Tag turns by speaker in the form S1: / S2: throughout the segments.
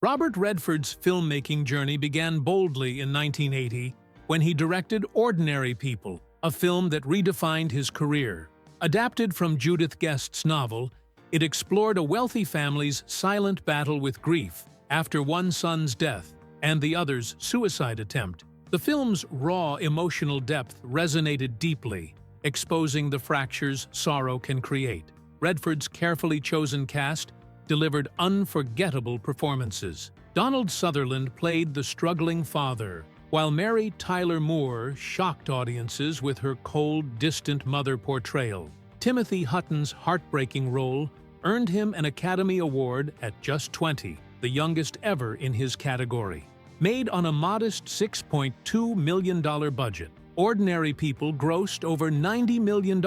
S1: Robert Redford's filmmaking journey began boldly in 1980 when he directed Ordinary People, a film that redefined his career. Adapted from Judith Guest's novel, it explored a wealthy family's silent battle with grief after one son's death and the other's suicide attempt. The film's raw emotional depth resonated deeply, exposing the fractures sorrow can create. Redford's carefully chosen cast delivered unforgettable performances. Donald Sutherland played the struggling father, while Mary Tyler Moore shocked audiences with her cold, distant mother portrayal. Timothy Hutton's heartbreaking role earned him an Academy Award at just 20, the youngest ever in his category. Made on a modest $6.2 million budget, Ordinary People grossed over $90 million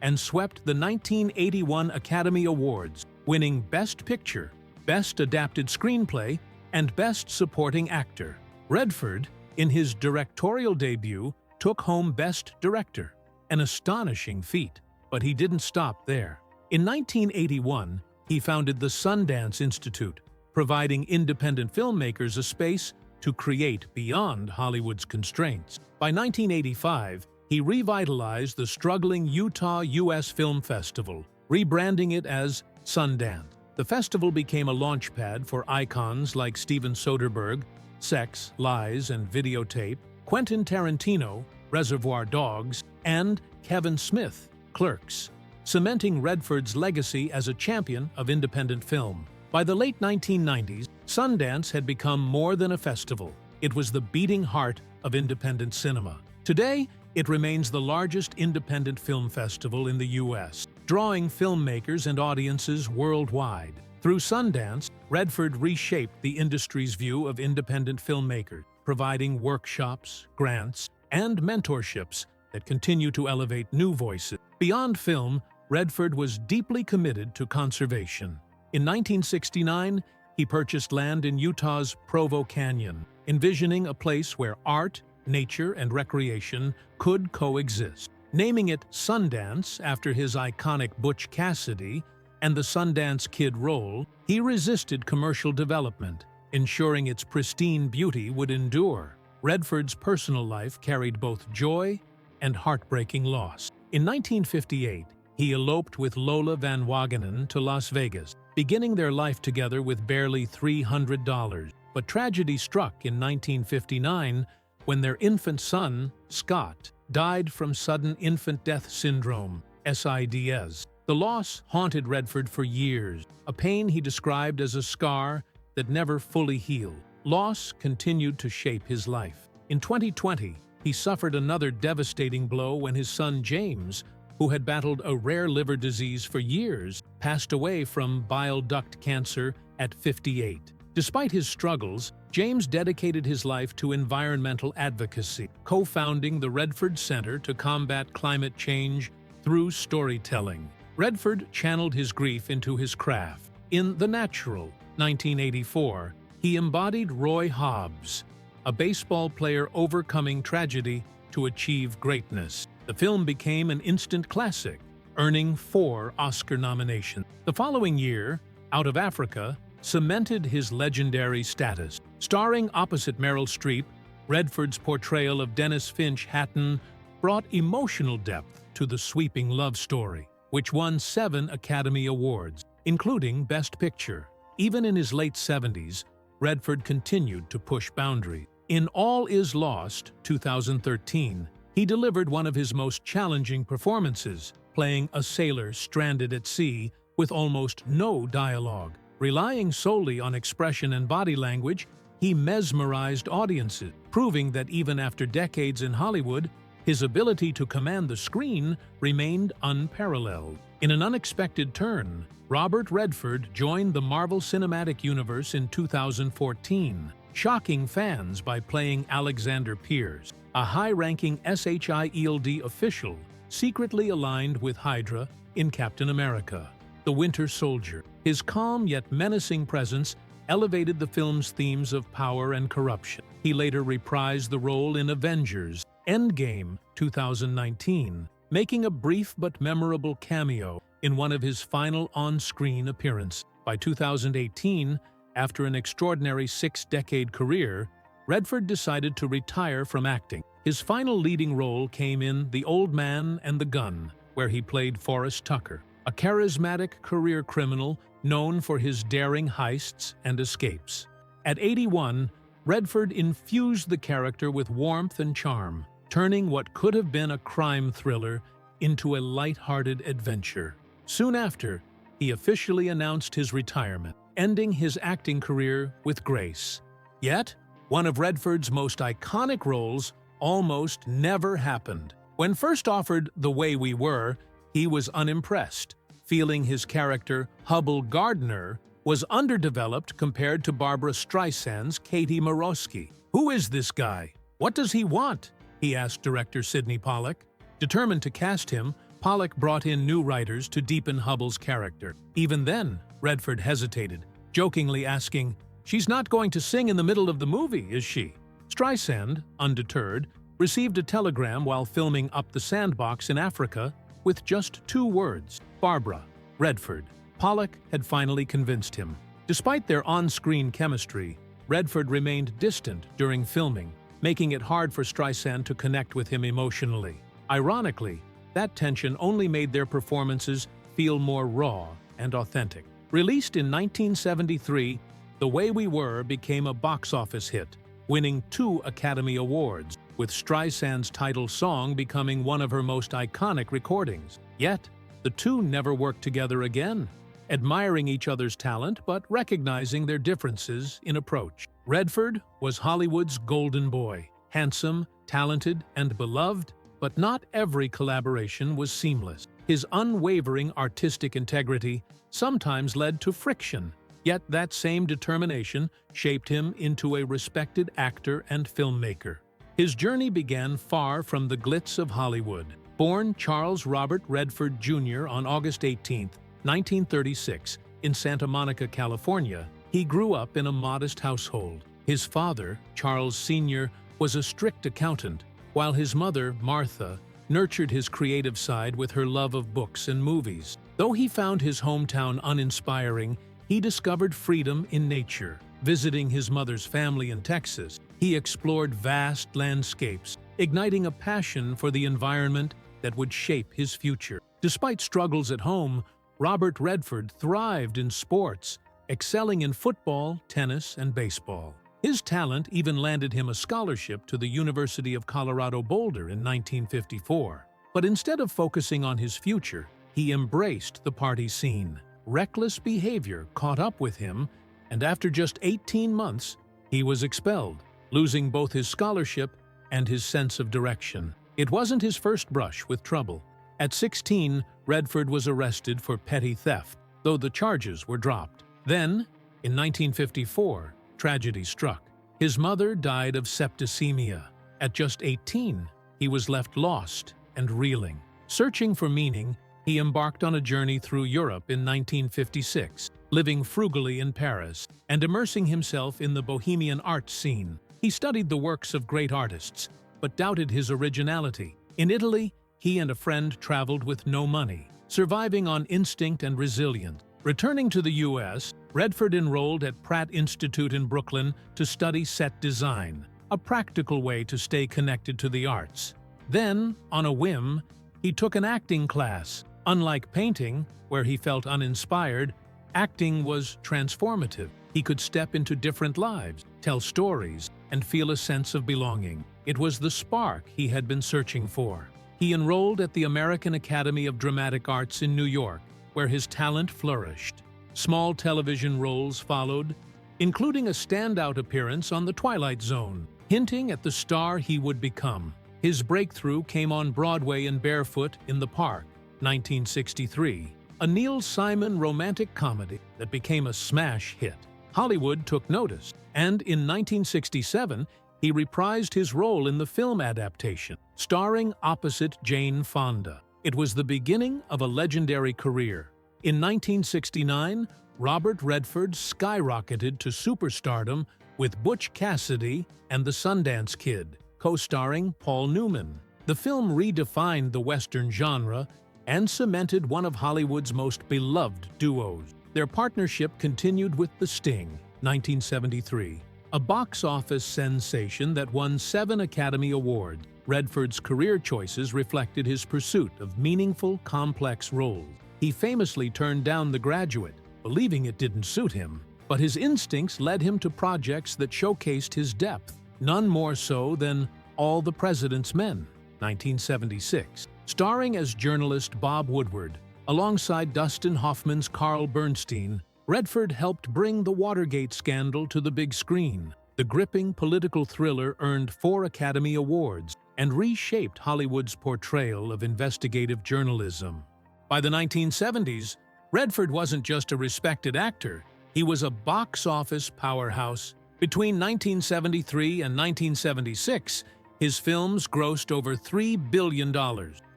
S1: and swept the 1981 Academy Awards, winning Best Picture, Best Adapted Screenplay, and Best Supporting Actor. Redford, in his directorial debut, took home Best Director, an astonishing feat, but he didn't stop there. In 1981, he founded the Sundance Institute, providing independent filmmakers a space to create beyond Hollywood's constraints. By 1985, he revitalized the struggling Utah U.S. Film Festival, rebranding it as Sundance. The festival became a launchpad for icons like Steven Soderbergh, Sex, Lies, and Videotape, Quentin Tarantino, Reservoir Dogs, and Kevin Smith, Clerks, cementing Redford's legacy as a champion of independent film. By the late 1990s, Sundance had become more than a festival. It was the beating heart of independent cinema. Today, it remains the largest independent film festival in the U.S., drawing filmmakers and audiences worldwide. Through Sundance, Redford reshaped the industry's view of independent filmmakers, providing workshops, grants, and mentorships that continue to elevate new voices. Beyond film, Redford was deeply committed to conservation. In 1969, he purchased land in Utah's Provo Canyon, envisioning a place where art, nature, and recreation could coexist. Naming it Sundance after his iconic Butch Cassidy and the Sundance Kid role, he resisted commercial development, ensuring its pristine beauty would endure. Redford's personal life carried both joy and heartbreaking loss. In 1958, he eloped with Lola Van Wagenen to Las Vegas, beginning their life together with barely $300. But tragedy struck in 1959 when their infant son, Scott, died from sudden infant death syndrome, SIDS. The loss haunted Redford for years, a pain he described as a scar that never fully healed. Loss continued to shape his life. In 2020, he suffered another devastating blow when his son James, who had battled a rare liver disease for years, passed away from bile duct cancer at 58. Despite his struggles, James dedicated his life to environmental advocacy, co-founding the Redford Center to combat climate change through storytelling. Redford channeled his grief into his craft. In The Natural, 1984, he embodied Roy Hobbs, a baseball player overcoming tragedy to achieve greatness. The film became an instant classic, earning 4 Oscar nominations. The following year, Out of Africa cemented his legendary status. Starring opposite Meryl Streep, Redford's portrayal of Dennis Finch Hatton brought emotional depth to the sweeping love story, which won 7 Academy Awards, including Best Picture. Even in his late 70s, Redford continued to push boundaries. In All Is Lost, 2013, he delivered one of his most challenging performances, playing a sailor stranded at sea with almost no dialogue. Relying solely on expression and body language, he mesmerized audiences, proving that even after decades in Hollywood, his ability to command the screen remained unparalleled. In an unexpected turn, Robert Redford joined the Marvel Cinematic Universe in 2014, shocking fans by playing Alexander Pierce, a high-ranking SHIELD official secretly aligned with Hydra in Captain America: The Winter Soldier. His calm yet menacing presence elevated the film's themes of power and corruption. He later reprised the role in Avengers: Endgame 2019, making a brief but memorable cameo in one of his final on-screen appearances. By 2018, After an extraordinary 6-decade career, Redford decided to retire from acting. His final leading role came in The Old Man and the Gun, where he played Forrest Tucker, a charismatic career criminal known for his daring heists and escapes. At 81, Redford infused the character with warmth and charm, turning what could have been a crime thriller into a light-hearted adventure. Soon after, he officially announced his retirement, ending his acting career with grace. Yet, one of Redford's most iconic roles almost never happened. When first offered The Way We Were, he was unimpressed, feeling his character, Hubble Gardner, was underdeveloped compared to Barbra Streisand's Katie Morosky. "Who is this guy? What does he want?" he asked director Sidney Pollack. Determined to cast him, Pollack brought in new writers to deepen Hubble's character. Even then, Redford hesitated, jokingly asking, "She's not going to sing in the middle of the movie, is she?" Streisand, undeterred, received a telegram while filming Up the Sandbox in Africa with just 2 words: Barbara, Redford. Pollack had finally convinced him. Despite their on-screen chemistry, Redford remained distant during filming, making it hard for Streisand to connect with him emotionally. Ironically, that tension only made their performances feel more raw and authentic. Released in 1973, The Way We Were became a box office hit, winning 2 Academy Awards, with Streisand's title song becoming one of her most iconic recordings. Yet, the two never worked together again, admiring each other's talent but recognizing their differences in approach. Redford was Hollywood's golden boy, handsome, talented, and beloved, but not every collaboration was seamless. His unwavering artistic integrity sometimes led to friction, yet that same determination shaped him into a respected actor and filmmaker. His journey began far from the glitz of Hollywood. Born Charles Robert Redford Jr. on August 18, 1936, in Santa Monica, California, he grew up in a modest household. His father, Charles Sr., was a strict accountant, while his mother, Martha, nurtured his creative side with her love of books and movies. Though he found his hometown uninspiring, he discovered freedom in nature. Visiting his mother's family in Texas, he explored vast landscapes, igniting a passion for the environment that would shape his future. Despite struggles at home, Robert Redford thrived in sports, excelling in football, tennis, and baseball. His talent even landed him a scholarship to the University of Colorado Boulder in 1954. But instead of focusing on his future, he embraced the party scene. Reckless behavior caught up with him, and after just 18 months, he was expelled, losing both his scholarship and his sense of direction. It wasn't his first brush with trouble. At 16, Redford was arrested for petty theft, though the charges were dropped. Then, in 1954, tragedy struck. His mother died of septicemia. At just 18, he was left lost and reeling. Searching for meaning, he embarked on a journey through Europe in 1956, living frugally in Paris and immersing himself in the bohemian art scene. He studied the works of great artists, but doubted his originality. In Italy, he and a friend traveled with no money, surviving on instinct and resilience. Returning to the U.S., Redford enrolled at Pratt Institute in Brooklyn to study set design, a practical way to stay connected to the arts. Then, on a whim, he took an acting class. Unlike painting, where he felt uninspired, acting was transformative. He could step into different lives, tell stories, and feel a sense of belonging. It was the spark he had been searching for. He enrolled at the American Academy of Dramatic Arts in New York, where his talent flourished. Small television roles followed, including a standout appearance on The Twilight Zone, hinting at the star he would become. His breakthrough came on Broadway in Barefoot in the Park, 1963, a Neil Simon romantic comedy that became a smash hit. Hollywood took notice, and in 1967, he reprised his role in the film adaptation, starring opposite Jane Fonda. It was the beginning of a legendary career. In 1969, Robert Redford skyrocketed to superstardom with Butch Cassidy and the Sundance Kid, co-starring Paul Newman. The film redefined the Western genre and cemented one of Hollywood's most beloved duos. Their partnership continued with The Sting, 1973. A box office sensation that won 7 Academy Awards, Redford's career choices reflected his pursuit of meaningful, complex roles. He famously turned down The Graduate, believing it didn't suit him, but his instincts led him to projects that showcased his depth, none more so than All the President's Men, 1976. Starring as journalist Bob Woodward, alongside Dustin Hoffman's Carl Bernstein, Redford helped bring the Watergate scandal to the big screen. The gripping political thriller earned 4 Academy Awards and reshaped Hollywood's portrayal of investigative journalism. By the 1970s, Redford wasn't just a respected actor, he was a box office powerhouse. Between 1973 and 1976, his films grossed over $3 billion,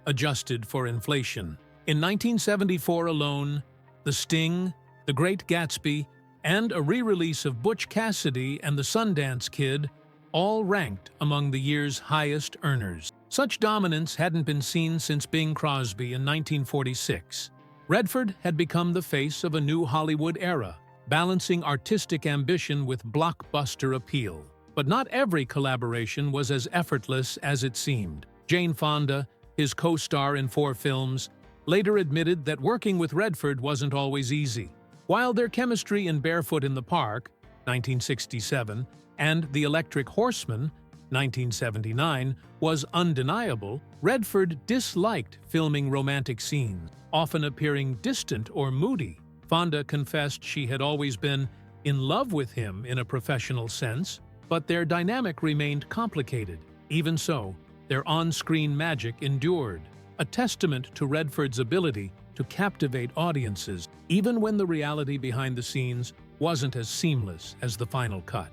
S1: adjusted for inflation. In 1974 alone, The Sting, The Great Gatsby, and a re-release of Butch Cassidy and the Sundance Kid all ranked among the year's highest earners. Such dominance hadn't been seen since Bing Crosby in 1946. Redford had become the face of a new Hollywood era, balancing artistic ambition with blockbuster appeal. But not every collaboration was as effortless as it seemed. Jane Fonda, his co-star in 4 films, later admitted that working with Redford wasn't always easy. While their chemistry in Barefoot in the Park, 1967, and The Electric Horseman, 1979, was undeniable, Redford disliked filming romantic scenes, often appearing distant or moody. Fonda confessed she had always been in love with him in a professional sense, but their dynamic remained complicated. Even so, their on-screen magic endured, a testament to Redford's ability to captivate audiences, even when the reality behind the scenes wasn't as seamless as the final cut.